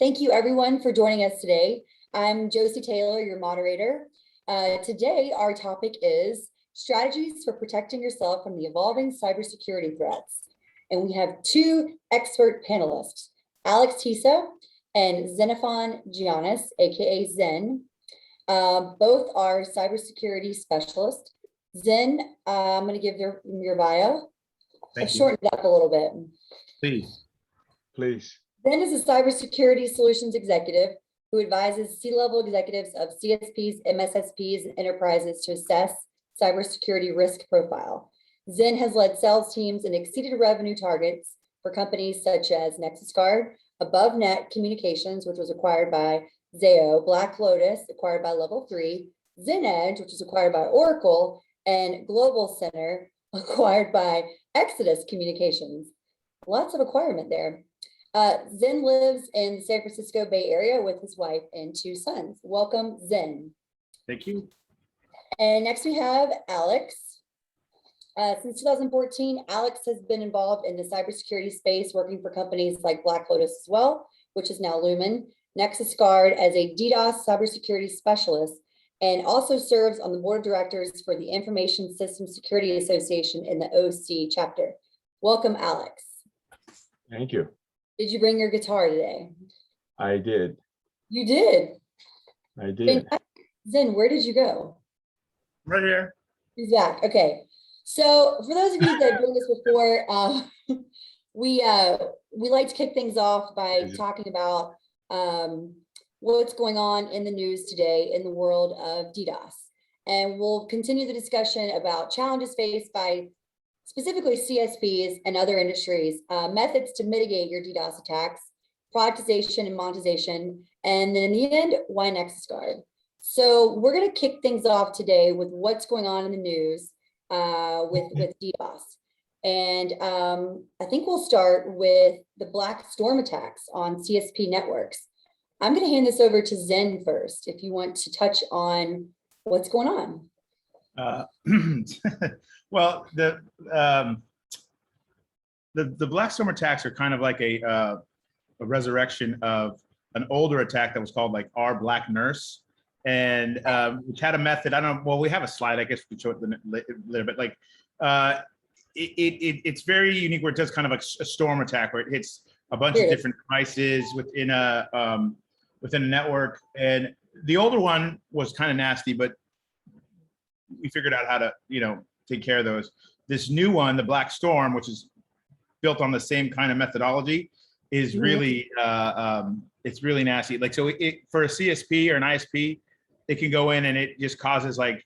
Thank you everyone for joining us today. I'm Josie Taylor, your moderator. Today, our topic is strategies for protecting yourself from the evolving cybersecurity threats. And we have two expert panelists, Alex Tisa and Xenophon Giannis, aka Zen. Both are cybersecurity specialists. Zen, I'm going to give your bio. I've shortened it up a little bit. Please. Zen is a cybersecurity solutions executive who advises C-level executives of CSPs, MSSPs, and enterprises to assess cybersecurity risk profile. Zen has led sales teams and exceeded revenue targets for companies such as Nexus Card, AboveNet Communications, which was acquired by Zayo, Black Lotus, acquired by Level 3, ZenEdge, which was acquired by Oracle, and Global Center, acquired by Exodus Communications. Lots of acquirement there. Zen lives in the San Francisco Bay Area with his wife and two sons. Welcome, Zen. Thank you. And next we have Alex. Since 2014, Alex has been involved in the cybersecurity space, working for companies like Black Lotus as well, which is now Lumen, Nexus Guard as a DDoS cybersecurity specialist, and also serves on the board of directors for the Information Systems Security Association in the OC chapter. Welcome, Alex. Thank you. Did you bring your guitar today? I did. You did? I did. Zen, where did you go? Right here. He's back. Okay. So for those of you that have done this before, we like to kick things off by talking about what's going on in the news today in the world of DDoS. And we'll continue the discussion about challenges faced by specifically CSPs and other industries, methods to mitigate your DDoS attacks, productization and monetization, and then in the end, why Nexus Guard. So we're going to kick things off today with what's going on in the news with DDoS. And I think we'll start with the Black Storm attacks on CSP networks. I'm going to hand this over to Zen first, if you want to touch on what's going on. Well, the Black Storm attacks are kind of like a resurrection of an older attack that was called like Our Black Nurse, and which had a method. I don't know. Well, we have a slide. I guess we can show it a little bit. Like it's very unique, where it does kind of like a storm attack, where it hits a bunch of different devices within a network. And the older one was kind of nasty, but we figured out how to, take care of those. This new one, the Black Storm, which is built on the same kind of methodology, is really, it's really nasty. Like, so for a CSP or an ISP, it can go in and it just causes like,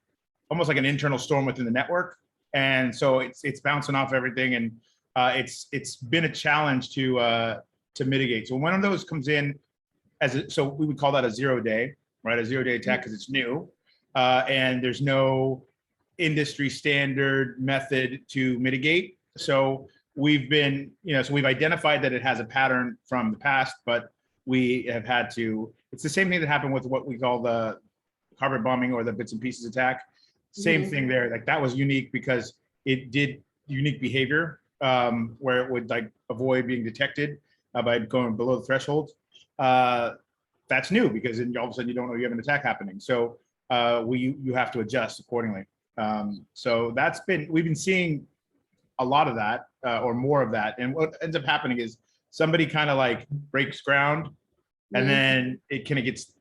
almost like an internal storm within the network. And so it's bouncing off everything. And it's been a challenge to mitigate. So one of those comes in so we would call that a 0-day, right? A 0-day attack, because it's new. And there's no industry standard method to mitigate. So we've been, so we've identified that it has a pattern from the past, but we have had to, it's the same thing that happened with what we call the carpet bombing or the bits and pieces attack. Same thing there. Like, that was unique because it did unique behavior where it would like avoid being detected by going below the threshold. That's new, because then all of a sudden you don't know you have an attack happening. So you have to adjust accordingly. So we've been seeing a lot of that or more of that. And what ends up happening is somebody kind of like breaks ground, and then it kind of gets,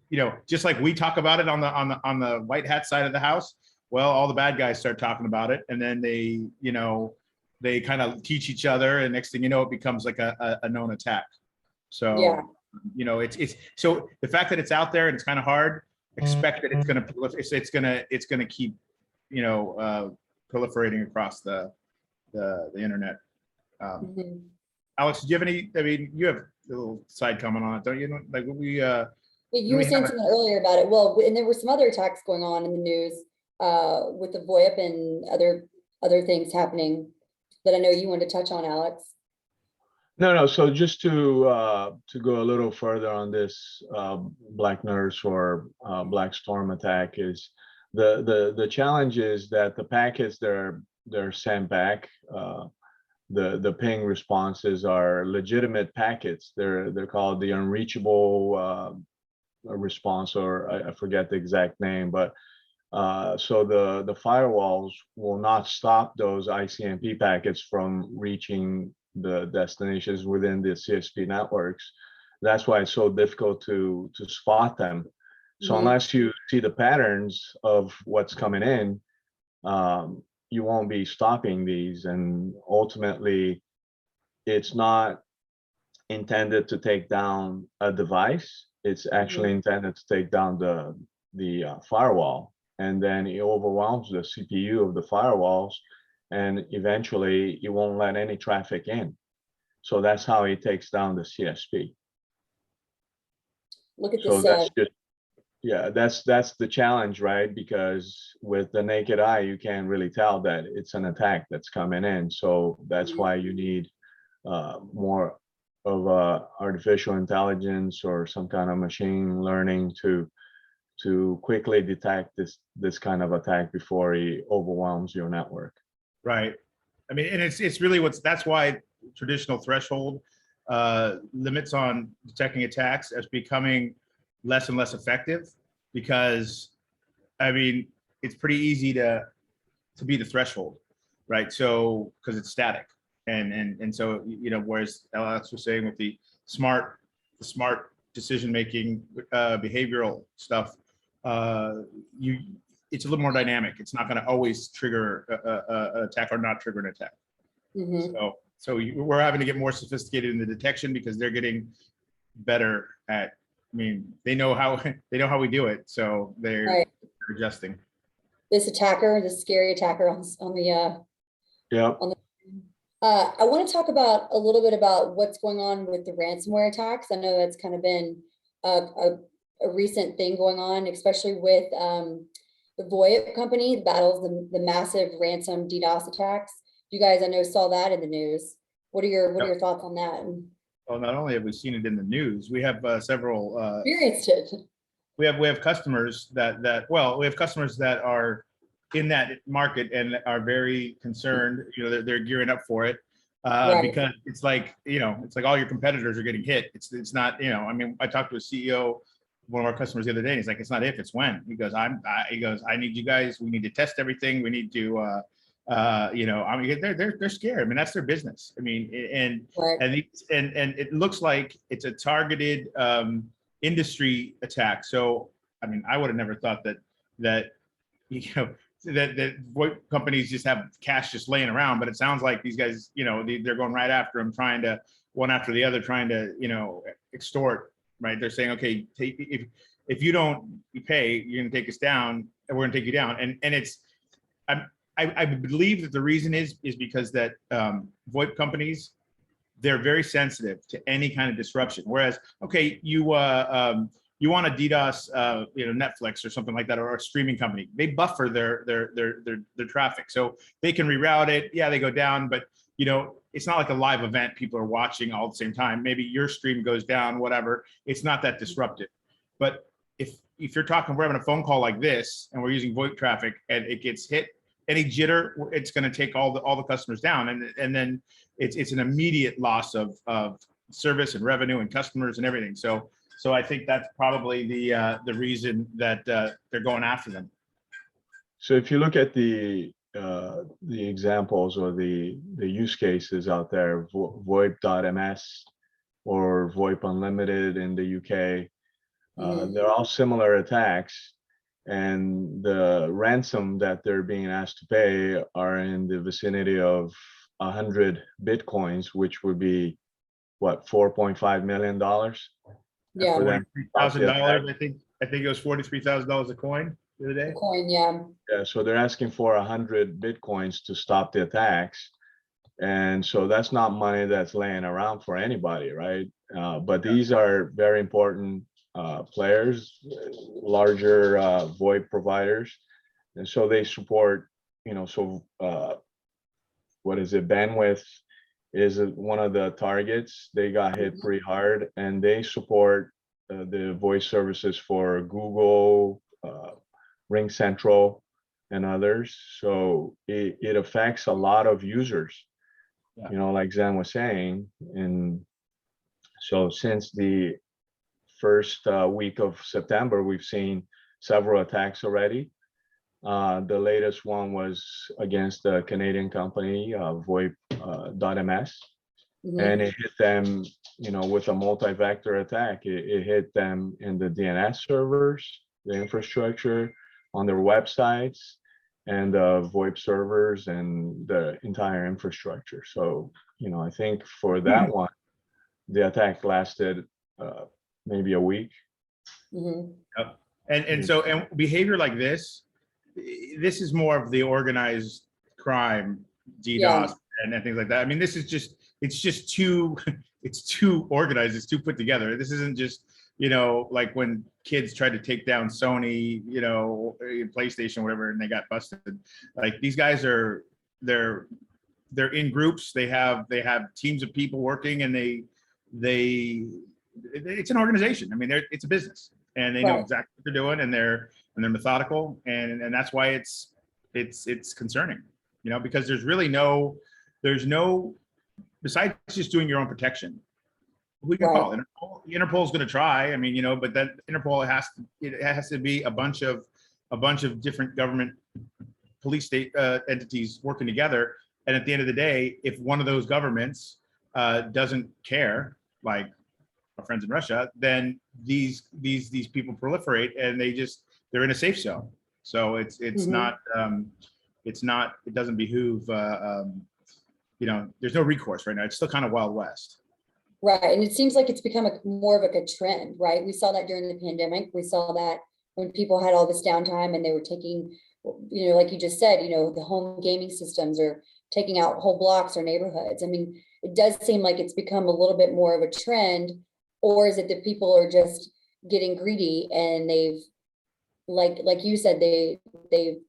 just like we talk about it on the white hat side of the house. Well, all the bad guys start talking about it, and then they kind of teach each other, and next thing you know, it becomes like a known attack. So, it's so the fact that it's out there and it's kind of hard, expect that it's gonna keep, proliferating across the internet. Alex, do you have any? I mean, you have a little side comment on it, don't you? Like we. You were saying something earlier about it. Well, and there were some other attacks going on in the news with the VoIP and other things happening that I know you wanted to touch on, Alex. No. So just to go a little further on this Black Nurse or Black Storm attack, is the challenge is that the packets they're sent back the ping responses are legitimate packets. They're called the unreachable response, or I forget the exact name, but so the firewalls will not stop those ICMP packets from reaching the destinations within the CSP networks. That's why it's so difficult to spot them. So unless you see the patterns of what's coming in, you won't be stopping these. And ultimately, it's not intended to take down a device. It's actually intended to take down the firewall, and then it overwhelms the CPU of the firewalls, and eventually it won't let any traffic in. So that's how it takes down the CSP. Look at So this. that's just, yeah, that's the challenge, right? Because with the naked eye, you can't really tell that it's an attack that's coming in. So that's why you need more of artificial intelligence or some kind of machine learning to quickly detect this kind of attack before it overwhelms your network. Right. I mean, and it's really that's why traditional threshold limits on detecting attacks as becoming less and less effective, because I mean, it's pretty easy to be the threshold, right? So because it's static, and so, you know, whereas Alex was saying with the smart decision making, behavioral stuff, it's a little more dynamic. It's not going to always trigger an attack or not trigger an attack. So we're having to get more sophisticated in the detection because they're getting better at. I mean, they know how we do it, so they're adjusting. This attacker, this scary attacker on the I want to talk about a little bit about what's going on with the ransomware attacks. I know that's kind of been a recent thing going on, especially with the VoIP company, the battles, the massive ransom DDoS attacks. You guys, I know, saw that in the news. What are your thoughts on that? Well, not only have we seen it in the news, we have several experienced it. We have customers we have customers that are in that market and are very concerned. You know, they're gearing up for it because it's like, you know, it's like all your competitors are getting hit. It's not, you know, I mean, I talked to a CEO of one of our customers the other day, and he's like, it's not if, it's when. He goes, I need you guys. We need to test everything. We need to. You know, I mean, they're scared. I mean, that's their business. I mean, and it looks like it's a targeted industry attack. So, I mean, I would have never thought that you know that VoIP companies just have cash just laying around, but it sounds like these guys, you know, they're going right after them, trying to one after the other, trying to, you know, extort. Right? They're saying, okay, if you don't pay, you're going to take us down, and we're going to take you down. And it's I believe that the reason is because that VoIP companies, they're very sensitive to any kind of disruption. Whereas, okay, you want to DDoS, you know, Netflix or something like that, or a streaming company, they buffer their traffic, so they can reroute it. Yeah, they go down, but you know, it's not like a live event. People are watching all at the same time. Maybe your stream goes down, whatever. It's not that disruptive. But if you're talking, we're having a phone call like this, and we're using VoIP traffic, and it gets hit. Any jitter, it's going to take all the customers down, and then it's an immediate loss of service and revenue and customers and everything. So I think that's probably the reason that they're going after them. So if you look at the examples or the use cases out there, VoIP.ms or VoIP Unlimited in the UK, they're all similar attacks. And the ransom that they're being asked to pay are in the vicinity of 100 Bitcoins, which would be what, $4.5 million? Yeah, $43,000. I think it was $43,000 a coin the other day. A coin, yeah. Yeah, so they're asking for 100 Bitcoins to stop the attacks. And so that's not money that's laying around for anybody, right? But these are very important players, larger VoIP providers, and so they support, you know, so what is it, bandwidth is one of the targets. They got hit pretty hard, and they support the voice services for Google, Ring Central, and others. So it affects a lot of users, Yeah. you know, like Zen was saying. And so since the first week of September, we've seen several attacks already. The latest one was against the Canadian company, VoIP.ms, and it hit them, you know, with a multi-vector attack. It hit them in the DNS servers, the infrastructure on their websites, and the VoIP servers and the entire infrastructure. So, you know, I think for that one, the attack lasted maybe a week. Yep. And so behavior like this is more of the organized crime, DDoS, and things like that. I mean, this is just, it's just too, it's too organized, it's too put together. This isn't just, you know, like when kids tried to take down Sony, you know, PlayStation, whatever, and they got busted. Like these guys are, they're in groups. They have teams of people working, and it's an organization. I mean, it's a business, and they know exactly what they're doing, and they're methodical, and that's why it's concerning, you know, because there's no besides just doing your own protection. Who you can call? Interpol's going to try. I mean, you know, but then Interpol has to be a bunch of different government police state entities working together. And at the end of the day, if one of those governments doesn't care, like our friends in Russia, then these people proliferate, and they're in a safe zone. So it doesn't behoove, you know, there's no recourse right now. It's still kind of Wild West. Right. And it seems like it's become more of like a trend, right? We saw that during the pandemic. We saw that when people had all this downtime and they were taking, you know, like you just said, you know, the home gaming systems are taking out whole blocks or neighborhoods. I mean, it does seem like it's become a little bit more of a trend. Or is it that people are just getting greedy and they've, like you said, they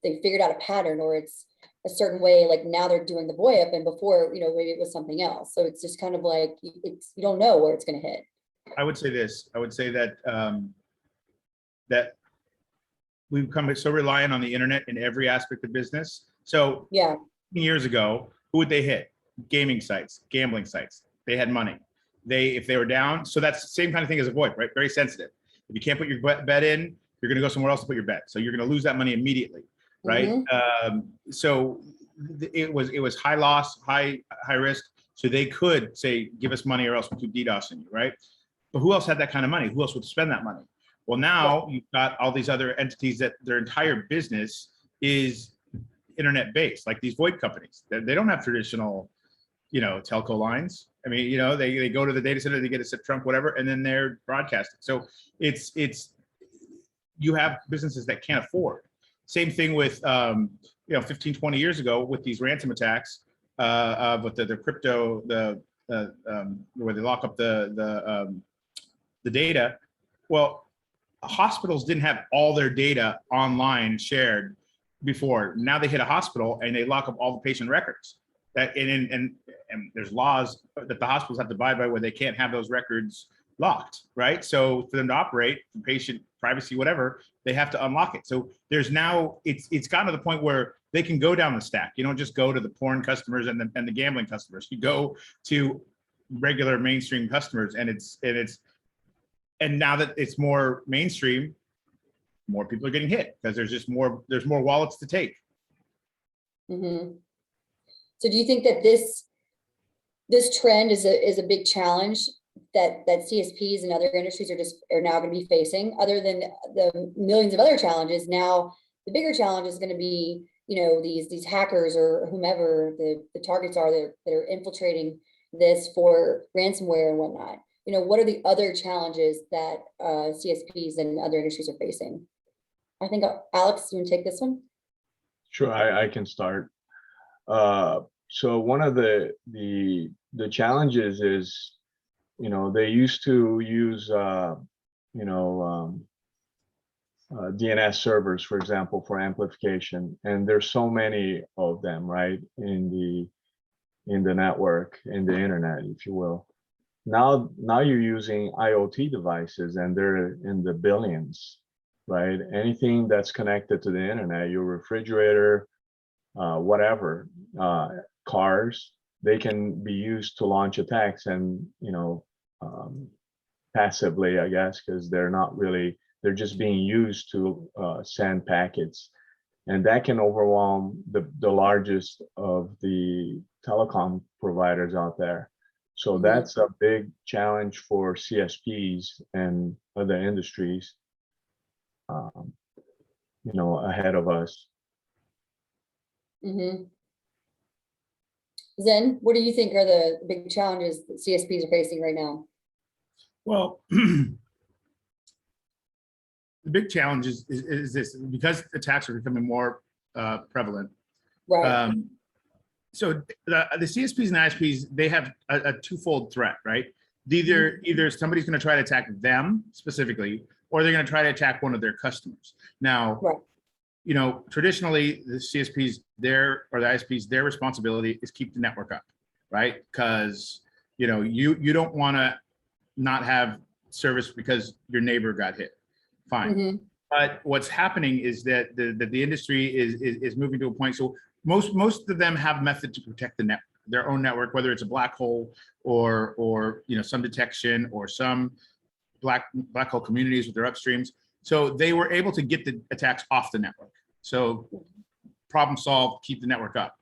figured out a pattern, or it's a certain way, like now they're doing the VoIP, and before, you know, maybe it was something else. So it's just kind of like, you don't know where it's going to hit. I would say this. I would say that that we've become so reliant on the internet in every aspect of business. So yeah, years ago, who would they hit? Gaming sites, gambling sites. They had money. If they were down, so that's the same kind of thing as a VoIP, right? Very sensitive. If you can't put your bet in, you're going to go somewhere else to put your bet. So you're going to lose that money immediately, right? So it was high loss, high risk. So they could say, give us money or else we'll do DDoS in you, right? But who else had that kind of money? Who else would spend that money? Well, now you've got all these other entities that their entire business is internet based, like these VoIP companies. They don't have traditional, you know, telco lines. I mean, you know, they go to the data center, they get a SIP trunk, whatever, and then they're broadcasting. So it's you have businesses that can't afford. Same thing with, you know, 15, 20 years ago with these ransom attacks, with the crypto, where they lock up the data. Well, hospitals didn't have all their data online shared before. Now they hit a hospital and they lock up all the patient records. And there's laws that the hospitals have to abide by where they can't have those records locked, right? So for them to operate, for patient privacy, whatever, they have to unlock it. So there's now, it's gotten to the point where they can go down the stack. You don't just go to the porn customers and the gambling customers. You go to regular mainstream customers, and now that it's more mainstream, more people are getting hit because there's more wallets to take. So do you think that this trend is a big challenge that CSPs and other industries are now going to be facing, other than the millions of other challenges? Now the bigger challenge is going to be, you know, these hackers or whomever the targets are that are infiltrating this for ransomware and whatnot. You know, what are the other challenges that CSPs and other industries are facing? I think, Alex, you want to take this one? Sure, I can start. So one of the challenges is, you know, they used to use, you know, DNS servers, for example, for amplification, and there's so many of them, right, in the network, in the internet, if you will. Now you're using IoT devices, and they're in the billions, right? Anything that's connected to the internet, your refrigerator, whatever, cars, they can be used to launch attacks and, passively, I guess, because they're not really, they're just being used to send packets. And that can overwhelm the largest of the telecom providers out there. So that's a big challenge for CSPs and other industries, ahead of us. Zen, what do you think are the big challenges that CSPs are facing right now? Well, the big challenge is this, because attacks are becoming more prevalent. Right. So the CSPs and ISPs, they have a twofold threat, right? Either somebody's going to try to attack them specifically, or they're going to try to attack one of their customers. Now, right. Traditionally the CSPs, or the ISPs, their responsibility is keep the network up, right? Because you don't want to not have service because your neighbor got hit. Fine. But what's happening is that the industry is moving to a point. So most of them have method to protect the network, their own network, whether it's a black hole or some detection or some black hole communities with their upstreams. So they were able to get the attacks off the network. So problem solved, keep the network up.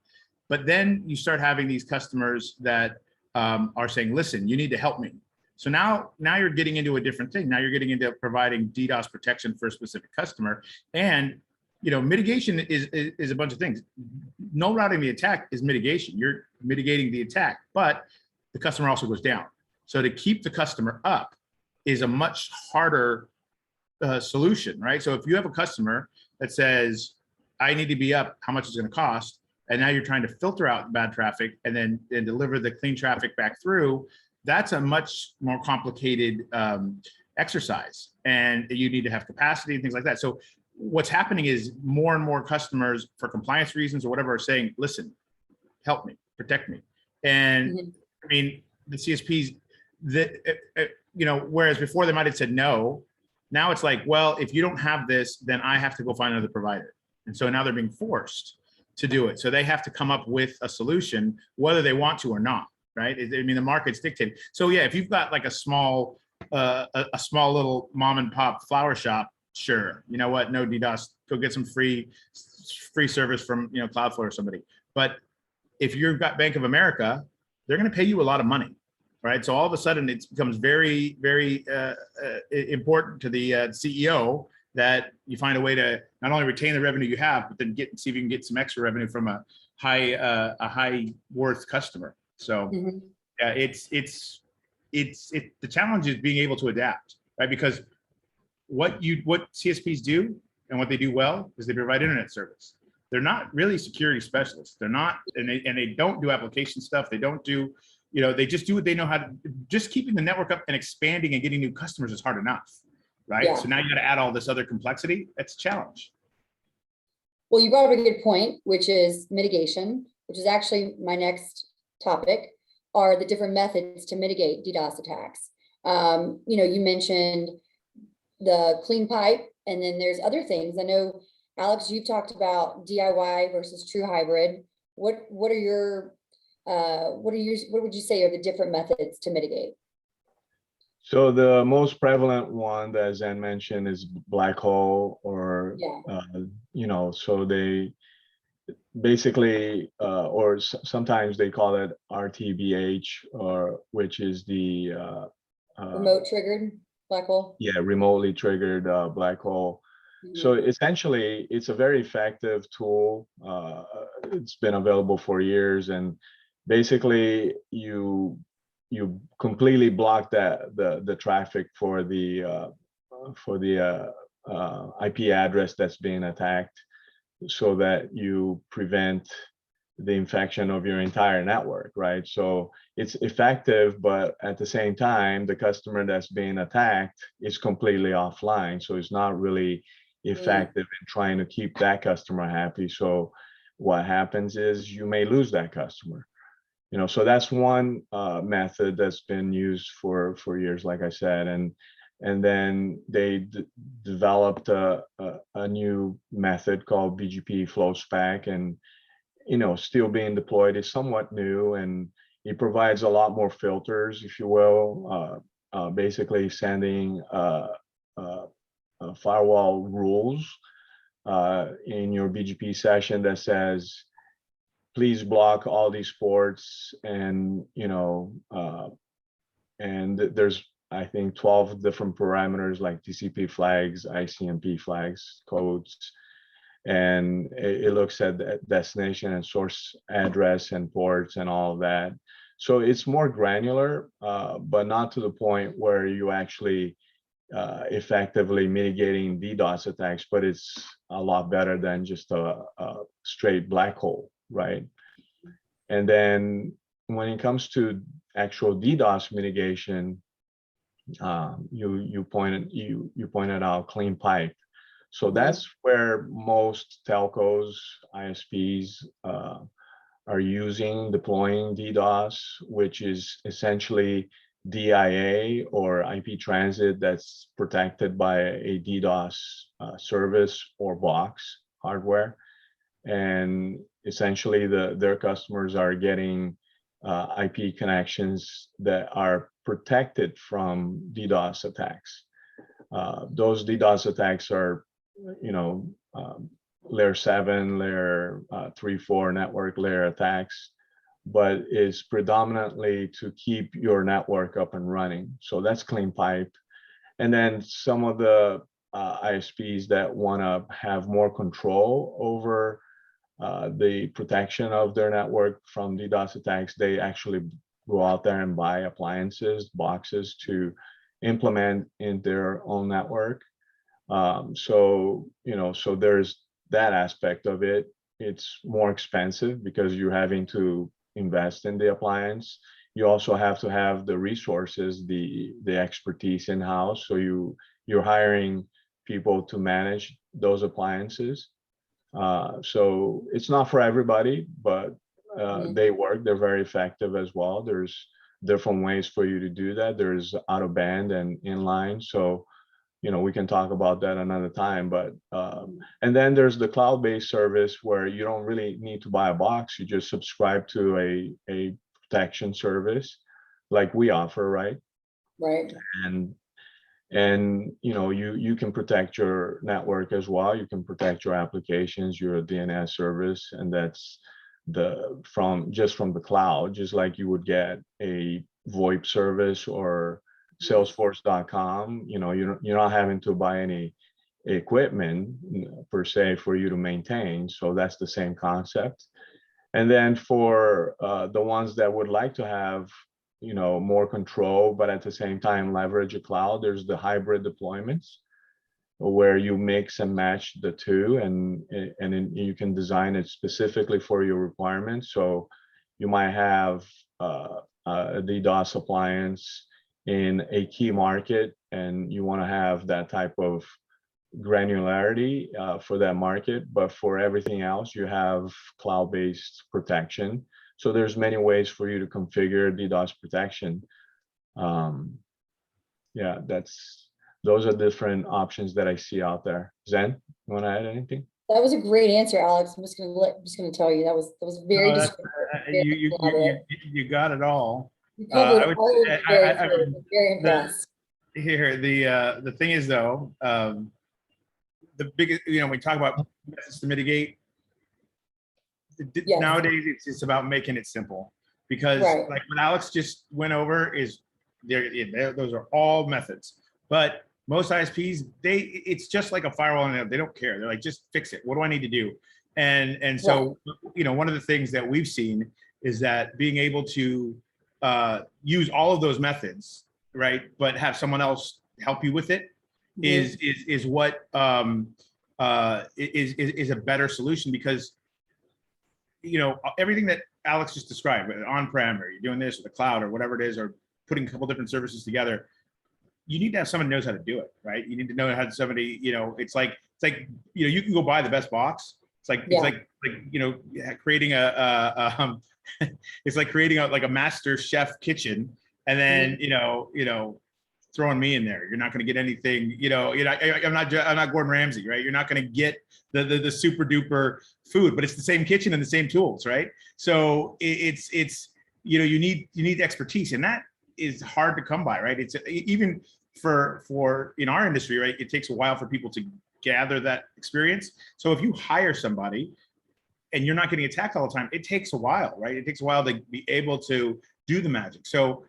But then you start having these customers that are saying, listen, you need to help me. So now you're getting into a different thing. Now you're getting into providing DDoS protection for a specific customer. And mitigation is a bunch of things. No routing the attack is mitigation. You're mitigating the attack, but the customer also goes down. So to keep the customer up is a much harder solution, right? So if you have a customer that says, I need to be up, how much is it going to cost? And now you're trying to filter out bad traffic and then deliver the clean traffic back through. That's a much more complicated exercise, and you need to have capacity and things like that. So what's happening is more and more customers, for compliance reasons or whatever, are saying, listen, help me, protect me. And I mean, the CSPs, whereas before they might have said no, now it's like, well, if you don't have this, then I have to go find another provider. And so now they're being forced to do it. So they have to come up with a solution, whether they want to or not. Right? I mean, the market's dictated. So yeah, if you've got like a small little mom and pop flower shop, sure, you know what? No DDoS, go get some free service from Cloudflare or somebody. But if you've got Bank of America, they're going to pay you a lot of money, right? So all of a sudden, it becomes very, very important to the CEO that you find a way to not only retain the revenue you have, but then see if you can get some extra revenue from a high worth customer. So yeah, the challenge is being able to adapt, right? Because what CSPs do and what they do well is they provide internet service. They're not really security specialists. They're not, and they don't do application stuff. They don't do, they just do what they know how to. Just keeping the network up and expanding and getting new customers is hard enough, right? Yeah. So now you got to add all this other complexity. That's a challenge. Well, you brought up a good point, which is mitigation, which is actually my next topic, are the different methods to mitigate DDoS attacks. You mentioned the clean pipe, and then there's other things. I know, Alex, you've talked about DIY versus true hybrid. What would you say are the different methods to mitigate? So the most prevalent one that Zen mentioned is black hole, or so they basically, or sometimes they call it RTBH, which is the remote triggered black hole. Yeah, remotely triggered black hole. So essentially, it's a very effective tool. It's been available for years, and basically, you completely block the traffic for the IP address that's being attacked, so that you prevent the infection of your entire network, right? So it's effective, but at the same time, the customer that's being attacked is completely offline. So it's not really effective in trying to keep that customer happy. So what happens is you may lose that customer. So that's one method that's been used for years, like I said, and then they developed a new method called BGP flow spec, and still being deployed, is somewhat new, and it provides a lot more filters, if you will, basically sending firewall rules in your BGP session that says, please block all these ports, and and there's, I think, 12 different parameters like TCP flags, ICMP flags, codes, and it looks at the destination and source address and ports and all of that. So it's more granular, but not to the point where you actually effectively mitigating DDoS attacks, but it's a lot better than just a straight black hole, right? And then when it comes to actual DDoS mitigation, you pointed out clean pipe. So that's where most telcos, ISPs are deploying DDoS, which is essentially DIA or IP transit that's protected by a DDoS service or box hardware. And essentially their customers are getting IP connections that are protected from DDoS attacks. Those DDoS attacks are, layer 7, layer 3, 4 network layer attacks, but is predominantly to keep your network up and running. So that's clean pipe. And then some of the ISPs that want to have more control over the protection of their network from DDoS attacks, they actually go out there and buy appliances, boxes to implement in their own network. So there's that aspect of it. It's more expensive because you're having to invest in the appliance. You also have to have the resources, the expertise in-house. So you're hiring people to manage those appliances. So it's not for everybody, but they work. They're very effective as well. There's different ways for you to do that. There's out of band and inline. So we can talk about that another time, but and then there's the cloud-based service where you don't really need to buy a box. You just subscribe to a protection service like we offer, right? Right. And you can protect your network as well. You can protect your applications, your DNS service, and that's from the cloud, just like you would get a VoIP service or Salesforce.com. You're not having to buy any equipment per se for you to maintain. So that's the same concept. And then for the ones that would like to have more control, but at the same time leverage a cloud, there's the hybrid deployments where you mix and match the two, and you can design it specifically for your requirements. So you might have a DDoS appliance in a key market, and you want to have that type of granularity for that market, but for everything else you have cloud-based protection. So there's many ways for you to configure DDoS protection. Yeah, those are different options that I see out there. Zen, you want to add anything? That was a great answer, Alex. I'm just gonna tell you that was very descriptive. You got it all. You covered all of it. Very impressed. Here, the thing is though, the biggest, we talk about methods to mitigate. Yes. Nowadays, it's about making it simple, because like what Alex just went over is those are all methods, but most ISPs, it's just like a firewall, and they don't care. They're like, just fix it. What do I need to do? And so, one of the things that we've seen is that being able to use all of those methods, right, but have someone else help you with it is what is a better solution, because everything that Alex just described, on-prem, or you're doing this, or the cloud, or whatever it is, or putting a couple different services together, you need to have someone who knows how to do it, right? You need to know how somebody, it's like you can go buy the best box. It's like creating it's like creating a master chef kitchen, and then throwing me in there. You're not going to get anything, I'm not Gordon Ramsay, right? You're not going to get the super duper food, but it's the same kitchen and the same tools, right? So it's you need expertise, and that is hard to come by, right? It's even for in our industry, right? It takes a while for people to gather that experience. So if you hire somebody and you're not getting attacked all the time, it takes a while, right? It takes a while to be able to do the magic. So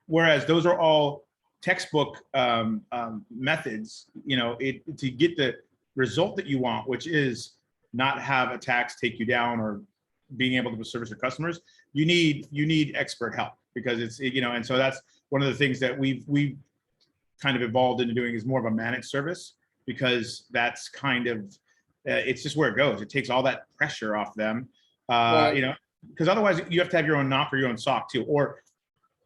whereas those are all textbook methods, to get the result that you want, which is not have attacks take you down or being able to service your customers, you need expert help, because it's, and so that's one of the things that we've kind of evolved into doing, is more of a managed service, because that's kind of, it's just where it goes. It takes all that pressure off them, Right. Because otherwise you have to have your own knock or your own SOC too. Or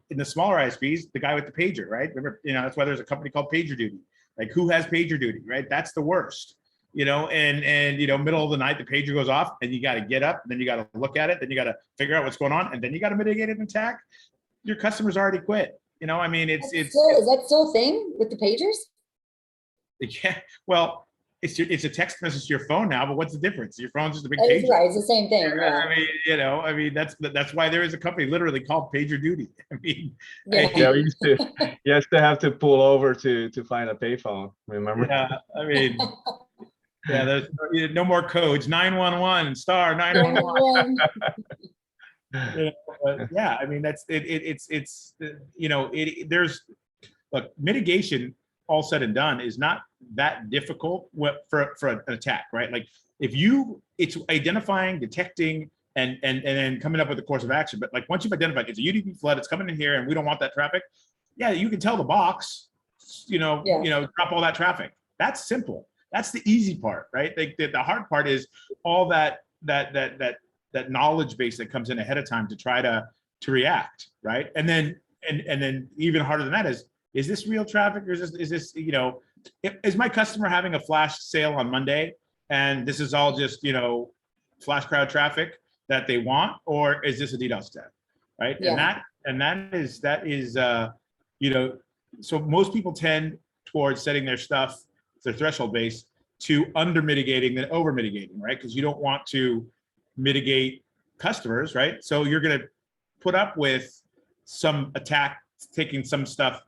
in the smaller ISPs, the guy with the pager, right? Remember, that's why there's a company called PagerDuty. Like, who has PagerDuty, right? That's the worst, and middle of the night, the pager goes off and you got to get up, and then you got to look at it, then you got to figure out what's going on, and then you got to mitigate an attack. Your customer's already quit. I mean, it's Is that still a thing with the pagers? yeah, well, it's a text message to your phone now, but what's the difference? Your phone's just a big That is pager. right. It's the same thing. Yeah. I mean, that's why there is a company literally called PagerDuty. I mean, Yeah. You used to have to pull over to find a payphone. Remember? yeah, I mean, yeah, there's no more codes. 911 star 911. But yeah, I mean, that's there's, look, mitigation, all said and done, is not that difficult for an attack, right? Like, it's identifying, detecting, and then coming up with a course of action. But like, once you've identified it's a UDP flood, it's coming in here, and we don't want that traffic. Yeah, you can tell the box, drop all that traffic. That's simple. That's the easy part, right? Like, the hard part is all that knowledge base that comes in ahead of time to try to react, right? And then even harder than that is this real traffic, or is this is my customer having a flash sale on Monday and this is all just flash crowd traffic that they want, or is this a DDoS attack, right? Yeah. And that is so most people tend towards setting their stuff, their threshold base, to under mitigating than over mitigating, right? Because you don't want to mitigate customers, right? So you're going to put up with some attack taking some stuff,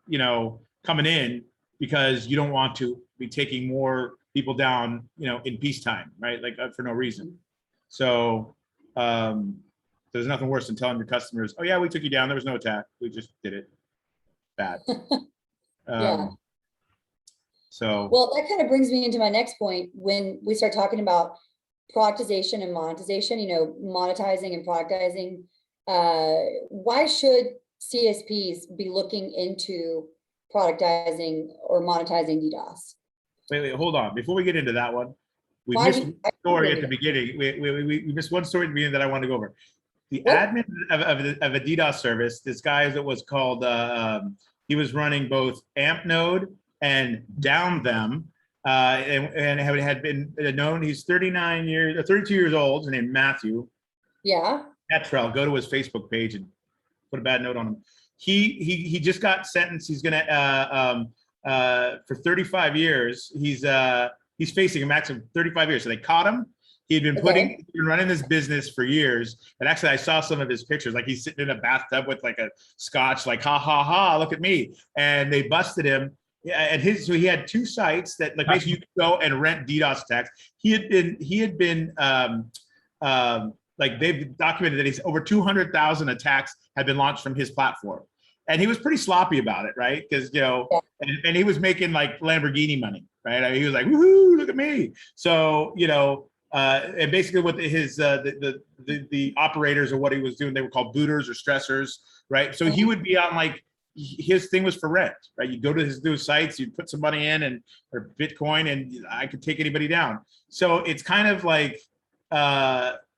coming in, because you don't want to be taking more people down, in peacetime, right? Like, for no reason. So there's nothing worse than telling your customers, oh yeah, we took you down, there was no attack, we just did it bad. Yeah. So, well, that kind of brings me into my next point. When we start talking about productization and monetization, monetizing and productizing, why should CSPs be looking into productizing or monetizing DDoS? Wait, hold on. Before we get into that one, we missed one story at the beginning. We missed one story at the beginning that I wanted to go over. The admin of a DDoS service, this guy that was called, he was running both AMP node and down them, and had been known. He's 32 years old. His name Matthew. Yeah. Petrel. Go to his Facebook page and put a bad note on him. He just got sentenced. He's gonna for 35 years. He's facing a max of 35 years. So they caught him. He'd been he'd been running this business for years. And actually, I saw some of his pictures. Like, he's sitting in a bathtub with like a scotch, like, ha ha ha, look at me. And they busted him. Yeah, and so he had two sites that, like, basically you could go and rent DDoS attacks. He had been like, they've documented that he's over 200,000 attacks had been launched from his platform. And he was pretty sloppy about it, right? Because, and he was making like Lamborghini money, right? I mean, he was like, woohoo, look at me. So, and basically what his, the operators or what he was doing, they were called booters or stressors, right? So he would be on, like, his thing was for rent, right? You go to his new sites, you put some money in or Bitcoin, and I could take anybody down. So it's kind of like,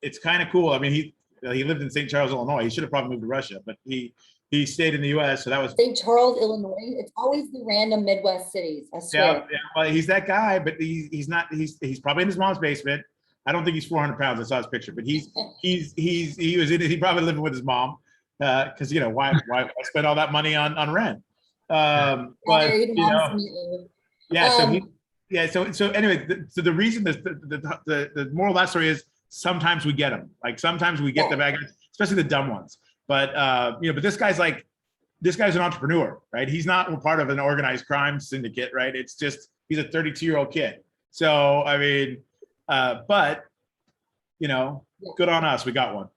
it's kind of cool. I mean, he lived in St. Charles, Illinois. He should have probably moved to Russia, but he stayed in the U.S. So that was St. Charles, Illinois. It's always the random Midwest cities. I swear. Yeah. Well, he's that guy, but he's not. He's probably in his mom's basement. I don't think he's 400 pounds. I saw his picture, but he was in it. He probably living with his mom, because why spend all that money on rent? There, But you you know, know, yeah. So he, Um, yeah. So anyway, so the reason the moral of that story is sometimes we get them. Like sometimes we get Yeah. the bad guys, especially the dumb ones. But you know, but this guy's an entrepreneur, right? He's not part of an organized crime syndicate, right? It's just he's a 32-year-old kid. So I mean, but you know, Yeah. good on us. We got one.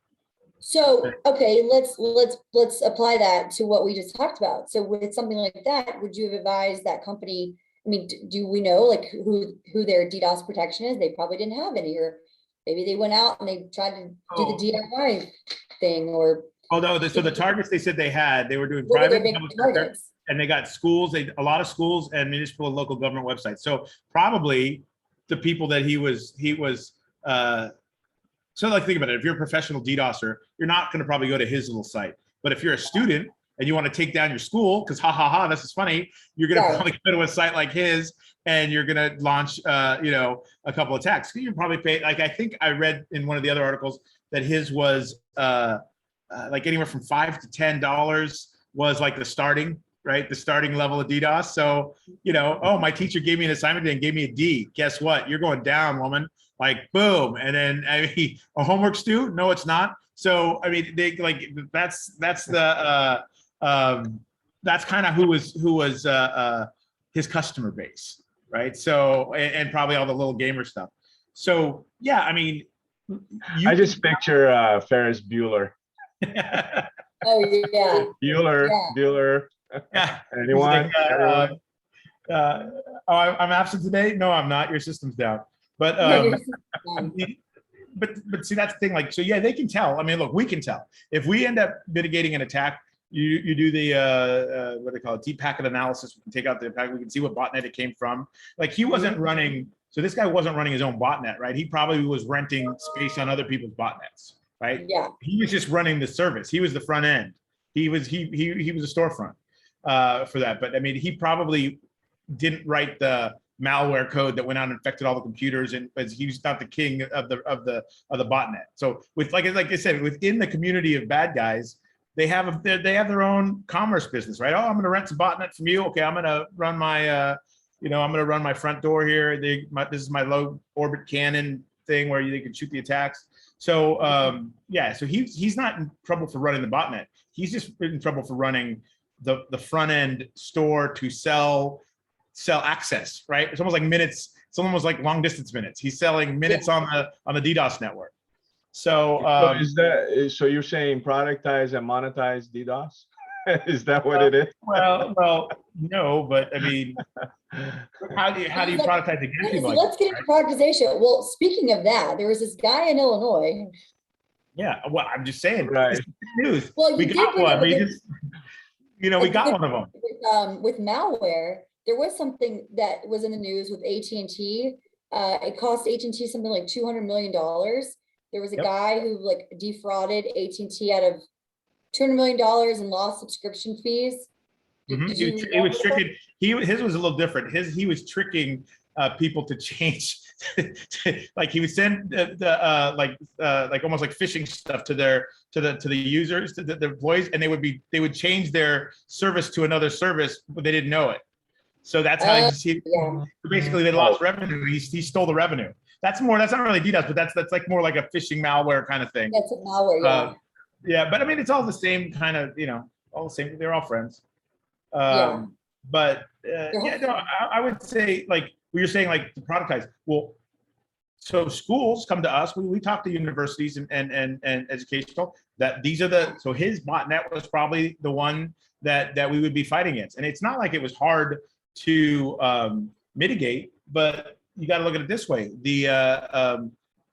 So, okay, let's apply that to what we just talked about. So with something like that, would you have advised that company? I mean, do we know like who their DDoS protection is? They probably didn't have any, or maybe they went out and they tried to do the DIY thing, or Although, so the targets they said they were doing what were their private big public sector, targets? and they got schools, a lot of schools and municipal and local government websites. So probably the people that he was, so like think about it. If you're a professional DDoSer, you're not going to probably go to his little site. But if you're a student and you want to take down your school, because ha ha ha, this is funny, you're going to probably go to a site like his and you're going to launch, you know, a couple of attacks. You can probably pay, like I think I read in one of the other articles that his was like anywhere from $5 to $10 was like the starting, right? The starting level of DDoS. So, you know, oh, my teacher gave me an assignment and gave me a D. Guess what? You're going down, woman. Like boom. And then I mean, a homework stew? No, it's not. So I mean, they like that's the that's kind of who was his customer base, right? So and probably all the little gamer stuff. So yeah, I mean, I just picture Ferris Bueller. Oh yeah. Bueller. Yeah. Anyone? Like, oh, I'm absent today. No, I'm not. Your system's down. But but see, that's the thing. Like, so yeah, they can tell. I mean, look, we can tell if we end up mitigating an attack. You do the what do they call it, deep packet analysis. We can take out the packet. We can see what botnet it came from. Like he wasn't running. So this guy wasn't running his own botnet, right? He probably was renting space on other people's botnets, right? Yeah. He was just running the service. He was the front end. He was a storefront for that. But I mean, he probably didn't write the malware code that went out and infected all the computers, and he's not the king of the botnet. So with like I said, within the community of bad guys, they have their own commerce business, right? Oh, I'm going to rent some botnet from you. Okay, I'm going to run my I'm going to run my front door here. This is my low orbit cannon thing where they can shoot the attacks. So yeah, so he's not in trouble for running the botnet. He's just in trouble for running the front end store to sell access, right? It's almost like minutes. It's almost like long distance minutes. He's selling minutes on the DDoS network. So so you're saying productize and monetize DDoS? Is that what it is? Well, no, but I mean, how do you productize against people? Let's get into productization. Well, speaking of that, there was this guy in Illinois. Yeah, well, I'm just saying, right? News. Well, we got one. We just, we got one of them. With malware, there was something that was in the news with AT&T. It cost AT&T something like $200 million. There was a guy who like defrauded AT&T out of $200 million in lost subscription fees. He was tricking. His was a little different. He was tricking people to change. Like he would send like almost like phishing stuff to the users, to the employees, and they would change their service to another service, but they didn't know it. So that's how basically they lost revenue. He stole the revenue. That's not really DDoS, but that's like more like a phishing malware kind of thing. That's a malware, yeah, but I mean, it's all the same kind of, all the same. They're all friends. But I would say like what you're saying, like the productize. Well, so schools come to us. We talk to universities and educational that these are so his botnet was probably the one that we would be fighting against. And it's not like it was hard to mitigate, but you got to look at it this way.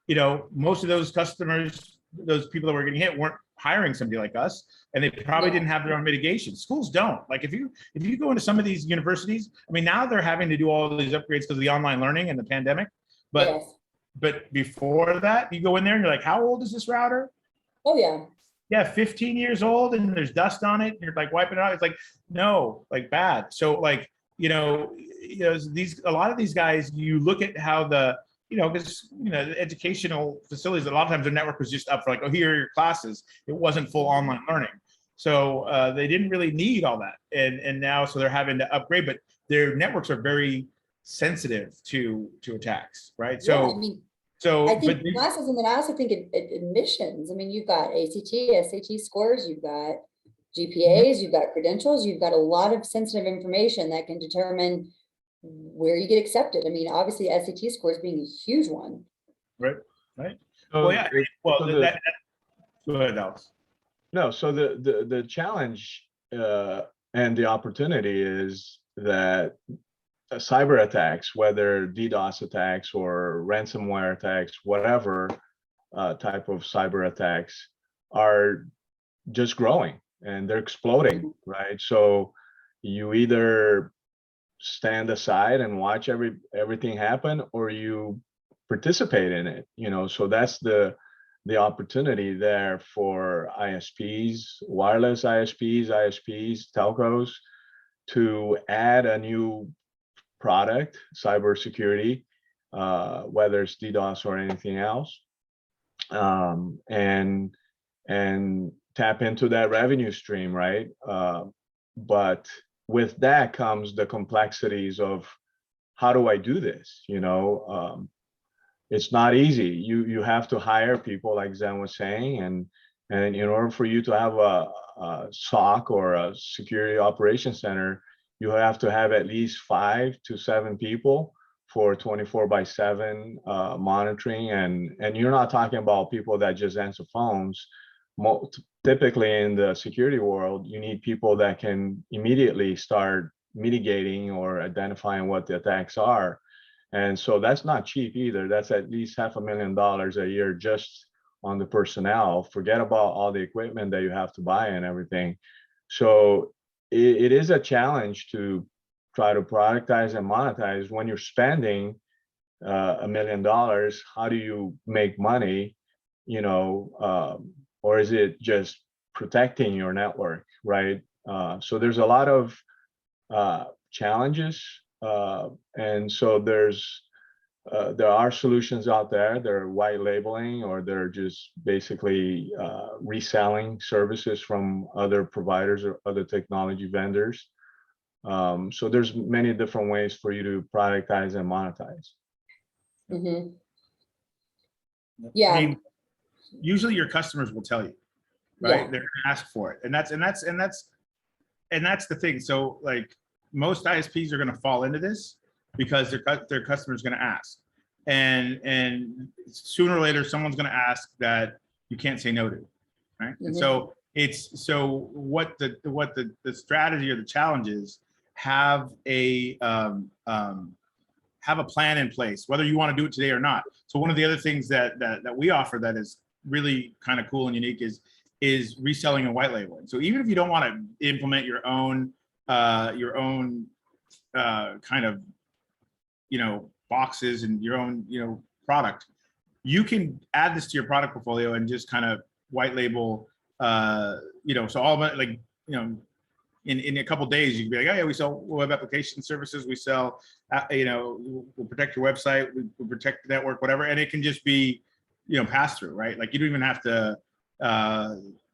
Most of those customers, those people that were getting hit weren't hiring somebody like us, and they probably didn't have their own mitigation. Schools don't. Like if you go into some of these universities, I mean, now they're having to do all these upgrades because of the online learning and the pandemic. But before that, you go in there and you're like, how old is this router? Oh yeah. Yeah, 15 years old, and there's dust on it. And you're like wiping it out. It's like, no, like bad. So like, a lot of these guys, you look at how the the educational facilities, a lot of times their network was just up for like, oh, here are your classes. It wasn't full online learning. So they didn't really need all that. And now, so they're having to upgrade, but their networks are very sensitive to attacks, right? Yeah, I So, mean, so, I but think classes, and then I also think admissions. I mean, you've got ACT, SAT scores, you've got GPAs, you've got credentials, you've got a lot of sensitive information that can determine where you get accepted. I mean, obviously SAT scores being a huge one. right, right. So Well, yeah. Well, so go ahead, Alex. no, so the challenge and the opportunity is that cyber attacks, whether DDoS attacks or ransomware attacks, whatever type of cyber attacks, are just growing and they're exploding, right? So you either stand aside and watch everything happen, or you participate in it, so that's the opportunity there for ISPs, wireless ISPs, telcos, to add a new product, cybersecurity, whether it's DDoS or anything else, and tap into that revenue stream, right? But with that comes the complexities of, how do I do this? It's not easy. You have to hire people, like Zen was saying, and in order for you to have a SOC or a security operations center, you have to have at least 5 to 7 people for 24/7 monitoring, and you're not talking about people that just answer phones. Typically in the security world, you need people that can immediately start mitigating or identifying what the attacks are. And so that's not cheap either. That's at least $500,000 a year just on the personnel. Forget about all the equipment that you have to buy and everything. So it is a challenge to try to productize and monetize. When you're spending $1 million, how do you make money? Or is it just protecting your network, right? So there's a lot of challenges, and so there are solutions out there. They're white labeling, or they're just basically reselling services from other providers or other technology vendors. So there's many different ways for you to productize and monetize. Mm-hmm. Yeah. I mean, usually your customers will tell you, right? Yeah. They're gonna ask for it, and that's the thing. So like, most ISPs are going to fall into this because their customer's going to ask, and sooner or later someone's going to ask that you can't say no to, right? Mm-hmm. And so what the strategy or the challenge is, have a plan in place, whether you want to do it today or not. So one of the other things that we offer that is really kind of cool and unique is reselling and white labeling. So even if you don't want to implement your own kind of, boxes and your own, product, you can add this to your product portfolio and just kind of white label, so all of it, like, in a couple of days, you can be like, oh yeah, we sell web application services, we sell, we'll protect your website, we'll protect the network, whatever. And it can just be, pass through, right? Like, you don't even have to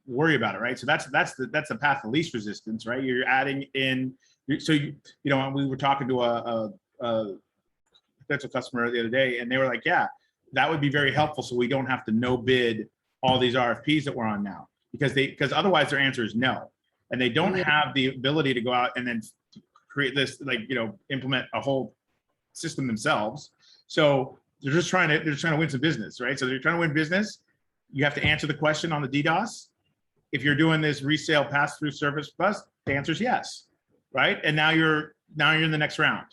worry about it, right? So that's the path of least resistance, right? You're adding in, so we were talking to a potential customer the other day, and they were like, yeah, that would be very helpful, so we don't have to no bid all these RFPs that we're on now, because otherwise their answer is no, and they don't have the ability to go out and then create this, like, implement a whole system themselves. So they're just trying to win some business, right? So they're trying to win business. You have to answer the question on the DDoS. If you're doing this resale pass-through service plus, the answer is yes, right? And now you're in the next round,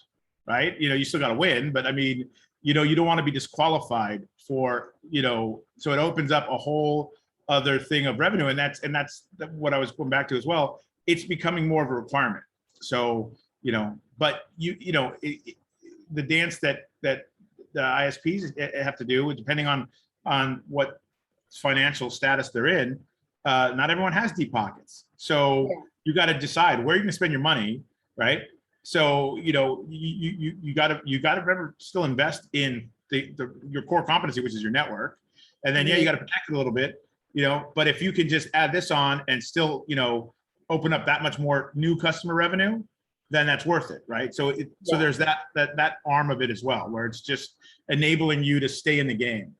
right? You still got to win, but I mean, you don't want to be disqualified for, so it opens up a whole other thing of revenue, and that's what I was going back to as well. It's becoming more of a requirement. So, but the dance that the ISPs have to do, depending on what financial status they're in, not everyone has deep pockets. So you got to decide where you're going to spend your money, right? So, you got to remember, still invest in your core competency, which is your network. And then, you got to protect it a little bit. you know, but if you can just add this on and still, you know, open up that much more new customer revenue, then that's worth it, right? So so Yeah. there's that arm of it as well, where it's just enabling you to stay in the game.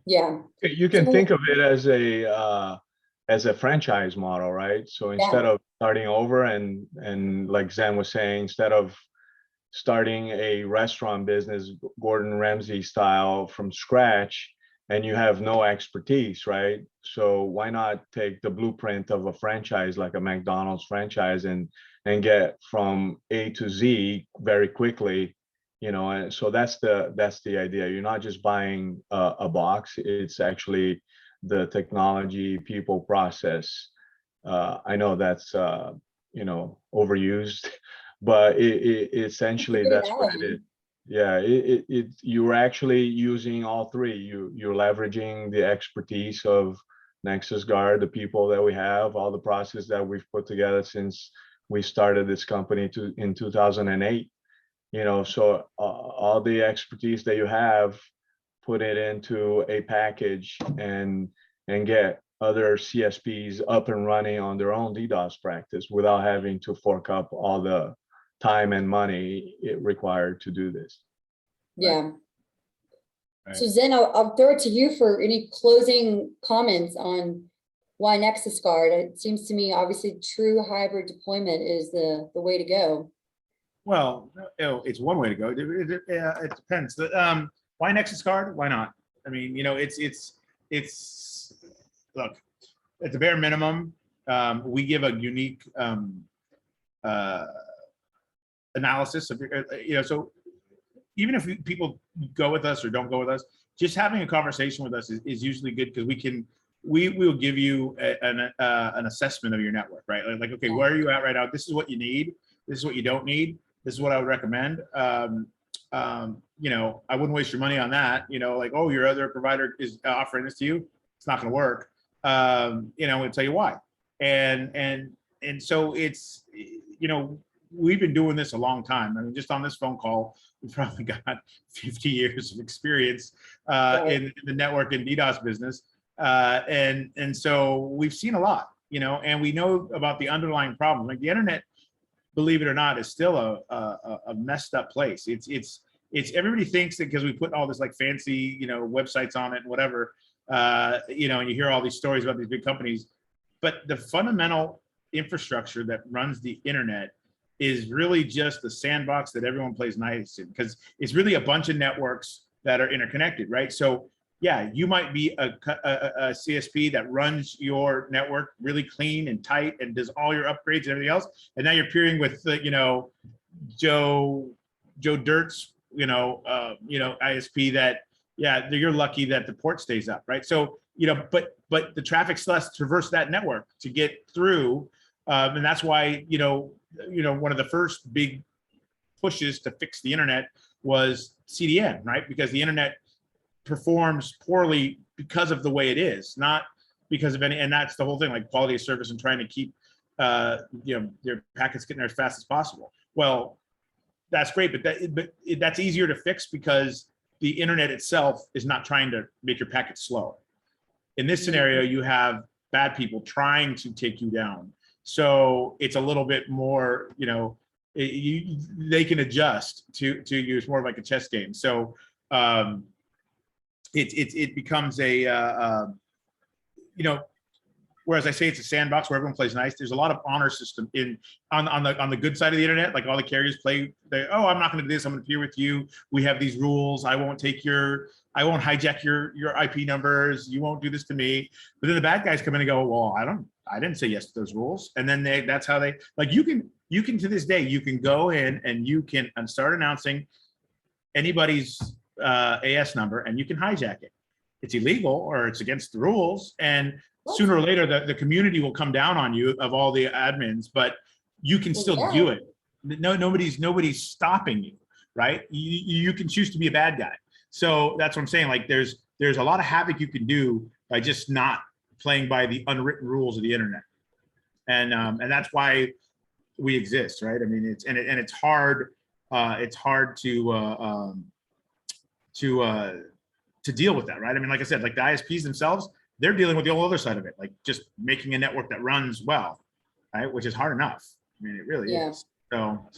Yeah. You can So- think of it as a franchise model, right? So instead of starting over and like Zen was saying, instead of starting a restaurant business, Gordon Ramsay style from scratch, and you have no expertise, right? So why not take the blueprint of a franchise like a McDonald's franchise and get from A to Z very quickly, you know? And so that's the idea. You're not just buying a box, it's actually the technology, people, process. I know that's you know, overused, but essentially that's what it is. Yeah, you're actually using all three. You're leveraging the expertise of Nexusguard, the people that we have, all the process that we've put together since we started this company in 2008. You know, so all the expertise that you have, put it into a package and get other CSPs up and running on their own DDoS practice without having to fork up all the time and money it required to do this. Yeah. Right. So Zen, I'll throw it to you for any closing comments on why Nexus Guard. It seems to me, obviously, true hybrid deployment is the way to go. Well, it's one way to go. It depends. Why Nexus Card? Why not? I mean, you know, it's look, at the bare minimum, we give a unique analysis of, you know, so even if people go with us or don't go with us, just having a conversation with us is usually good, because we will give you an assessment of your network, right? Like, okay, where are you at right now? This is what you need. This is what you don't need. This is what I would recommend. You know, I wouldn't waste your money on that. You know, like, oh, your other provider is offering this to you. It's not going to work. You know, I'll tell you why. And so it's, you know, we've been doing this a long time. I mean, just on this phone call, we've probably got 50 years of experience in the network and DDoS business. And so we've seen a lot, you know, and we know about the underlying problem. Like the internet, believe it or not, is still a messed up place. It's everybody thinks that because we put all this like fancy, you know, websites on it and whatever, you know, and you hear all these stories about these big companies, but the fundamental infrastructure that runs the internet is really just the sandbox that everyone plays nice in, because it's really a bunch of networks that are interconnected, right? So yeah, you might be a CSP that runs your network really clean and tight and does all your upgrades and everything else, and now you're peering with you know, Joe Dirt's ISP that, yeah, you're lucky that the port stays up, right? So you know, but the traffic still has to traverse that network to get through, and that's why you know one of the first big pushes to fix the internet was CDN, right? Because the internet performs poorly because of the way it is, not because of any, and that's the whole thing, like quality of service and trying to keep you know, their packets getting there as fast as possible. Well, that's great, but that's easier to fix because the internet itself is not trying to make your packets slow. In this scenario, you have bad people trying to take you down, so it's a little bit more, you know, they can adjust to use more of like a chess game. So it becomes a you know, whereas I say it's a sandbox where everyone plays nice, there's a lot of honor system on the good side of the internet. Like all the carriers play, oh, I'm not going to do this, I'm going to peer with you, we have these rules, I won't hijack your IP numbers, you won't do this to me. But then the bad guys come in and go, well, I didn't say yes to those rules. And then that's how they, like, you can to this day, you can go in and you can start announcing anybody's AS number and you can hijack it. It's illegal or it's against the rules, and sooner or later the community will come down on you of all the admins, but you can still do it. Nobody's stopping you, right? You can choose to be a bad guy. So that's what I'm saying. Like there's a lot of havoc you can do by just not playing by the unwritten rules of the internet, and that's why we exist, right? I mean, it's hard. It's hard to deal with that, right? I mean, like I said, like the ISPs themselves, they're dealing with the whole other side of it, like just making a network that runs well, right? Which is hard enough. I mean, it really is. So,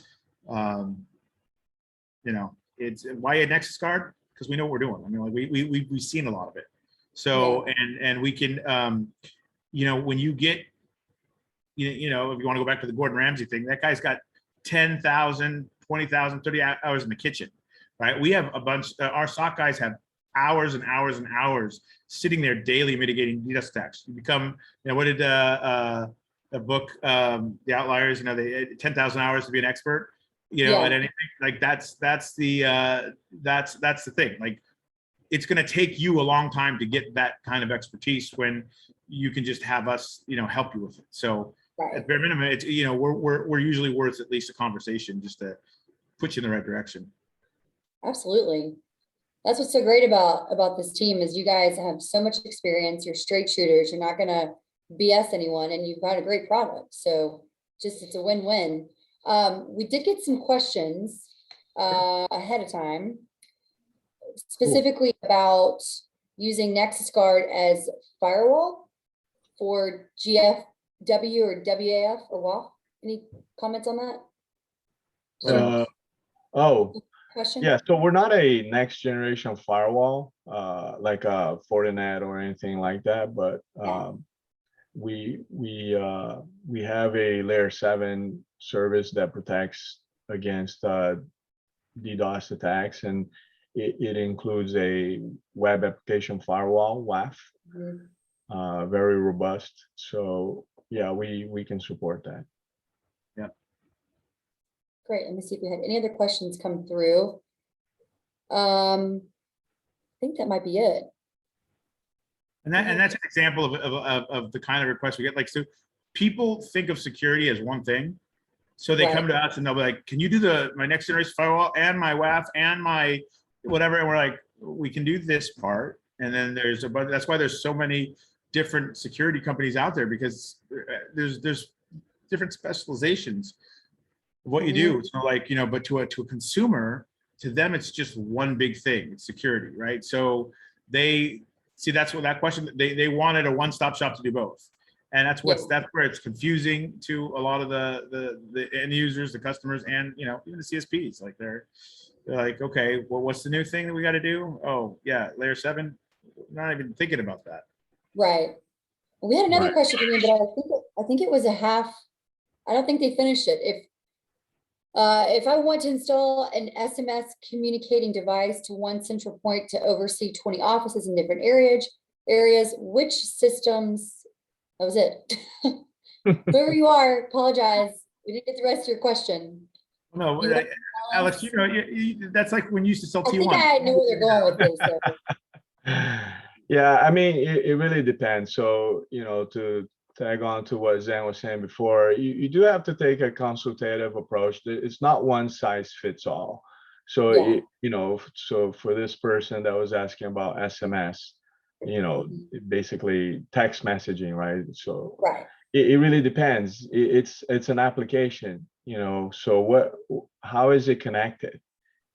you know, it's why a Nexus Card? Because we know what we're doing. I mean, like we've seen a lot of it. So, and we can, you know, when you get, you know, if you want to go back to the Gordon Ramsay thing, that guy's got 10,000, 20,000, 30 hours in the kitchen, right? We have a bunch, our SOC guys have hours and hours and hours sitting there daily mitigating DDoS attacks. You become, you know, what did the book, The Outliers, you know, they 10,000 hours to be an expert, you know, at anything. Like that's the thing. Like it's going to take you a long time to get that kind of expertise when you can just have us, you know, help you with it. So at bare minimum, it's, you know, we're usually worth at least a conversation just to put you in the right direction. Absolutely. That's what's so great about this team is you guys have so much experience. You're straight shooters. You're not going to BS anyone, and you've got a great product. So just it's a win-win. We did get some questions ahead of time, specifically about using Nexus Guard as firewall for GFW or WAF or WAF. Any comments on that? Question? Yeah, so we're not a next generation firewall, like a Fortinet or anything like that, but we have a layer 7 service that protects against DDoS attacks, and it includes a web application firewall, WAF, very robust. So yeah, we can support that. Yeah. Great. Let me see if we had any other questions come through. I think that might be it. And that's an example of the kind of requests we get. Like, so people think of security as one thing. So they come to us and they'll be like, can you do my next generation firewall and my WAF and my whatever? And we're like, we can do this part. And then there's a bunch, that's why there's so many different security companies out there, because there's different specializations of what you do. So like, you know, but to a consumer, to them, it's just one big thing. It's security, right? So they see, that's what that question, they wanted a one-stop shop to do both. And that's where it's confusing to a lot of the end users, the customers, and, you know, even the CSPs. Like they're like, okay, well, what's the new thing that we got to do? Oh yeah, layer 7. Not even thinking about that. Right. We had another question coming in, but I think it was a half. I don't think they finished it. If I want to install an SMS communicating device to one central point to oversee 20 offices in different areas, which systems? That was it. Whoever you are, apologize. We didn't get the rest of your question. No, Alex, you know, that's like when you used to sell T1. I think I know where they're going with this. So. Yeah, I mean, it really depends. So, you know, to tag on to what Zen was saying before, you do have to take a consultative approach. It's not one size fits all. So, you know, so for this person that was asking about SMS, you know, basically text messaging, right? So it really depends. It's an application, you know, so how is it connected,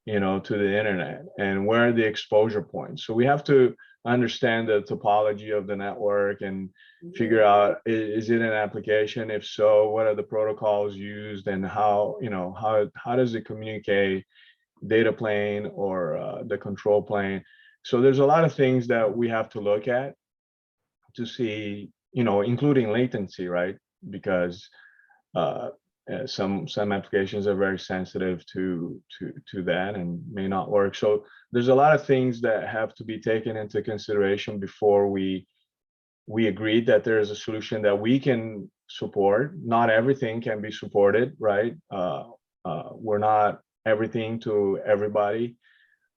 you know, to the internet, and where are the exposure points? So we have to understand the topology of the network and figure out, is it an application? If so, what are the protocols used, and how, you know, how does it communicate, data plane or the control plane? So there's a lot of things that we have to look at to see, you know, including latency, right? Because some applications are very sensitive to that and may not work. So there's a lot of things that have to be taken into consideration before we agreed that there is a solution that we can support. Not everything can be supported, right? We're not everything to everybody.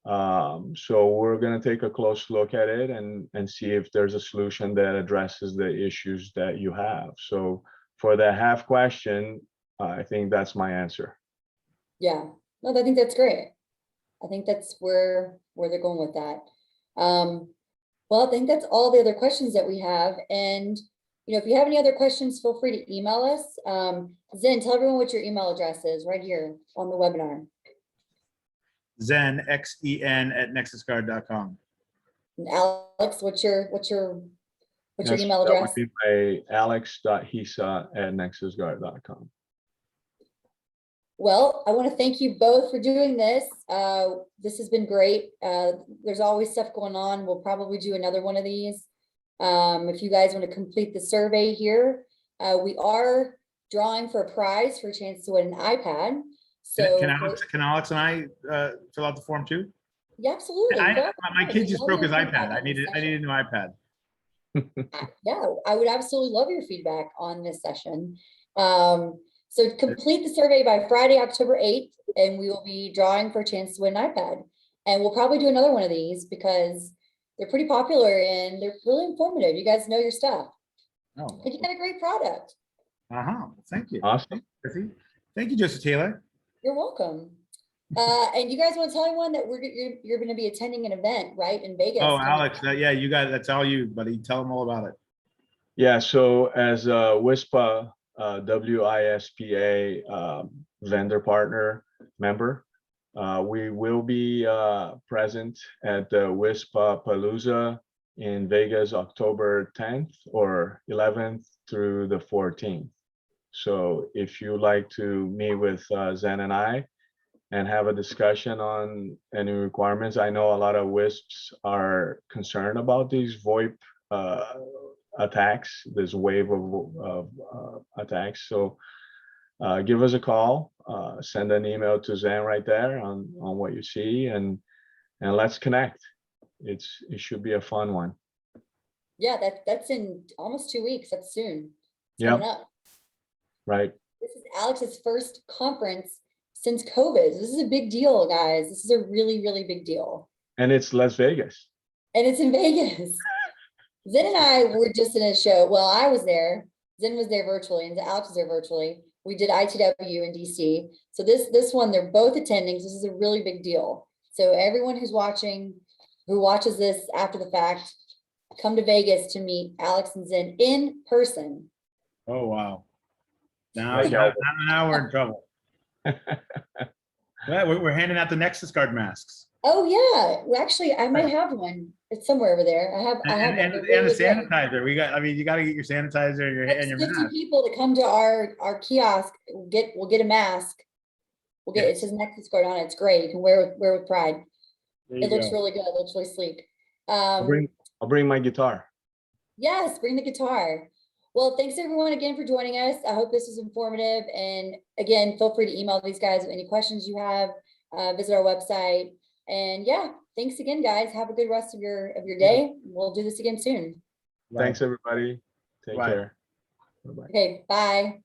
So we're going to take a close look at it and see if there's a solution that addresses the issues that you have. So for that half question, I think that's my answer. Yeah, no, I think that's great. I think that's where they're going with that. Well, I think that's all the other questions that we have. And, you know, if you have any other questions, feel free to email us. Zen, tell everyone what your email address is right here on the webinar. Zen, XEN @nexusguard.com. And Alex, what's your What's your Yes, email that would address? be my alex.hisa@nexusguard.com. Well, I want to thank you both for doing this. This has been great. There's always stuff going on. We'll probably do another one of these. If you guys want to complete the survey here, we are drawing for a prize for a chance to win an iPad. So Can Alex and I fill out the form too? yeah, absolutely. My kid just broke his iPad. I need a new iPad. Yeah, I would absolutely love your feedback on this session. So complete the survey by Friday, October 8th, and we will be drawing for a chance to win an iPad. And we'll probably do another one of these because they're pretty popular and they're really informative. You guys know your stuff. Oh, I think you got a great product. Thank you. Awesome. Thank you, Joseph Taylor. You're welcome. And you guys want to tell everyone that you're going to be attending an event, right, in Vegas? Oh, Alex, yeah, you got it. That's all you, buddy. Tell them all about it. Yeah, so as a WISPA, WISPA vendor partner member, we will be present at the WISPA Palooza in Vegas, October 10th or 11th through the 14th. So if you like to meet with Zen and I and have a discussion on any requirements, I know a lot of WISPs are concerned about these VoIP attacks, this wave of attacks. So give us a call, send an email to Zen right there on what you see, and let's connect. It should be a fun one. Yeah, that's in almost 2 weeks. That's soon. It's Yep. coming up. Right. This is Alex's first conference since COVID. This is a big deal, guys. This is a really, really big deal. And it's Las Vegas. And it's in Vegas. Zen and I were just in a show. Well, I was there. Zen was there virtually, and Alex was there virtually. We did ITW in DC. So this one, they're both attending. So this is a really big deal. So everyone who's watching, who watches this after the fact, come to Vegas to meet Alex and Zen in person. Oh, wow. Now Right. we're in trouble. Yeah, we're handing out the Nexus Card masks. Oh yeah, well, actually, I might have one. It's somewhere over there. I have And one. the They're really great. sanitizer. You got to get your sanitizer and your Next and your 50 mask. people to come to our kiosk we'll get a mask. It says Nexus Card on it. It's great. You can wear with pride. There you It looks go. really good. It looks really sleek. I'll bring my guitar. Yes, bring the guitar. Well, thanks everyone again for joining us. I hope this was informative. And again, feel free to email these guys with any questions you have. Visit our website. And yeah, thanks again, guys. Have a good rest of your day. We'll do this again soon. Thanks, everybody. Take Bye. care. Bye-bye. Okay, bye.